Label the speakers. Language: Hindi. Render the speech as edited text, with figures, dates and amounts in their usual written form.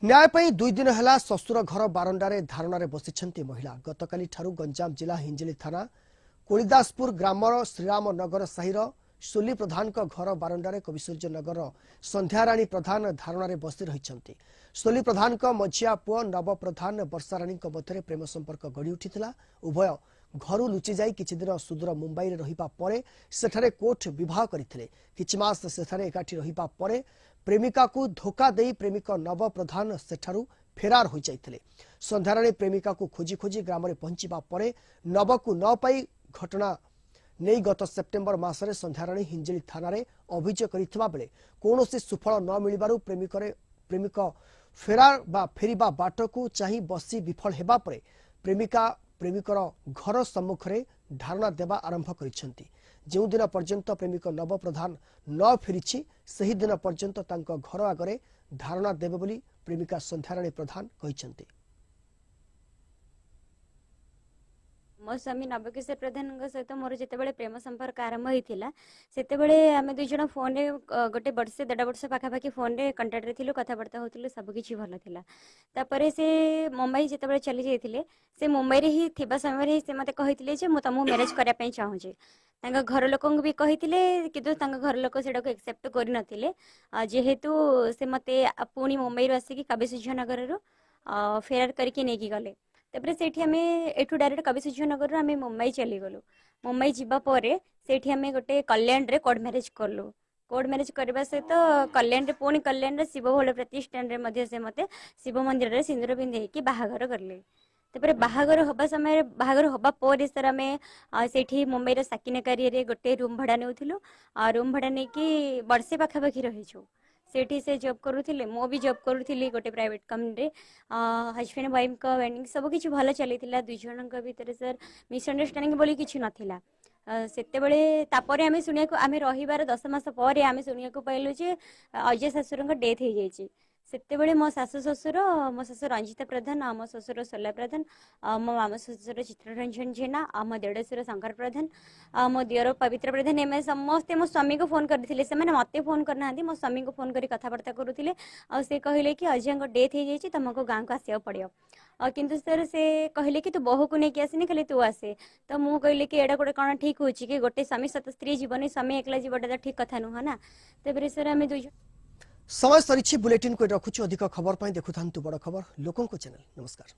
Speaker 1: न्याय पई 2 दिन हला ससुर घर बारंडारे धारणारे बसिछंती महिला। गतकाली ठारू गंजाम जिला हिंजिली थाना कोलिदासपुर ग्रामर श्रीराम नगर साहिर सुली प्रधान घर बारंडारे कविसूर्य नगर संध्याराणी प्रधान धारणारे बसी रहिछंती। सुली प्रधान मझिया पुओ नव प्रधान वर्षाराणी मध्य प्रेम संपर्क गढ़ी उठिथिला। उभय घर लुचि जाई किछि दिन सुदूर मुंबई रे रहिबा परे सेठारे कोर्ट विवाह करथिले। किछि मास सेठारे एकाठी रहिबा परे प्रेमिका को धोखा दे प्रेमिक नव प्रधान सेठारु फेरार हो जाइथिले। संध्याराणी प्रेमिका को खोजी खोजी ग्राम में पहुंचीबा परे नव को न पाई घटना नहीं गत सेप्टेम्बर मासरे संध्याराणी हिंजिली थाना रे अभियोग करिथिबा बेले कोनोसी सुफल न मिलिबारु प्रेमिक फेरार बा फेरिबा बाट को चाही बसी विफल हेबा परे प्रेमिका प्रेमिकर घर सम्मुख रे धारणा देवा आरंभ करिसेंती। जो दिन पर्यंत प्रेमिक नव प्रधान न फेरी सही दिन पर्यंत तांको घर आगरे धारणा देबे बोली प्रेमिका संध्याराणी प्रधान कहिसेंती।
Speaker 2: मो स्वामी नवकिशोर प्रधान सहित मोर जिते प्रेम संपर्क आरंभ होता से आम दुई जन फोन रे गोटे वर्ष 1.5 वर्ष पाखापाखि फोन रे कंटाक्ट रे थिलु कथबार्ता होतिलु सबकिछि भल थिला। तापरे से मुंबई जिते चली जाइथिले से मुंबई रे ही थिबा समय रे से मते कहिथिले जे मु तमु मैरिज करिया पई चाहूजे। तांगा घर लोकंग भी कहिथिले किंतु तांगा घर लोक सेडा को एक्सेप्ट करि नथिले जेहेतु से मते पुणी मुंबई रो आसी कि कविसूर्य नगर रो फेरार करके नेकी गले। तबरे सेठी हमें एठू डायरेक्ट कविसूर्य नगर रो हमें मुंबई चली गलु। मुंबई जिबा परे सेठी हमें गोटे कल्याण रे कोर्ट मैरिज करलु। कोर्ट मैरिज करबा सहित कल्याण रे पुणी कल्याण रे शिव भोले प्रतिष्ठान रे मध्य से मते शिव मंदिर रे सिंदूर पिंधे कि बाहागर करले। तबरे बाहागर होबा समय बाहागर होबा परे सर हमें सेठी मुंबई रे साकिनाकारी रे गोटे रूम भाड़ा नेउथिलु। रूम भाड़ा ने कि वर्षे पाखापाखि रहिछु। सेठी से जॉब करूथिले मो भी जॉब करूथिली गोटे प्राइवेट कंपनी रे। हस्बैंड वाइफ का वेडिंग सब किछि भलो चलीथिला। दुई जनक भीतर सर मिसअंडरस्टैंडिंग बोली किछि नथिला। सेते बेले तापरे आमे सुनिया को आमे रहिबार 10 मास परे आमे सुनिया को पाइलु जे अजय ससुरଙ୍କ डेथ हे जायछि। सेते बेले मो सासु रंजिता प्रधान मो ससुर सोला प्रधान मो मामा ससुर चित्ररंजन जेना मो देड़सुर शंकर प्रधान मो दियर पवित्र प्रधान एम समस्ते मो स्वामी को फोन करथिले। से माने मते फोन करना मो स्वामी को फोन करी कथबार्ता करूथिले। आ से कहिले कि अजयଙ୍କ डेथ हे जायछि तुमको गांव को आसिया पड़ियो। किंतु सर से कहले कि तू बहु को नेकी आसिनी खाली तू आसे। तो मु कहले कि एडा गोटे कोन ठीक होछि कि गोटे स्वामी सत स्त्री जीवन स्वामी एकला जीवटा ठीक कथा नुह ना। तबरे सर हमें दुई
Speaker 1: समय सरी बुलेटिन को रखुछु। अधिक खबर पाई देखुथांतु बड़ खबर लोकन को चैनल। नमस्कार।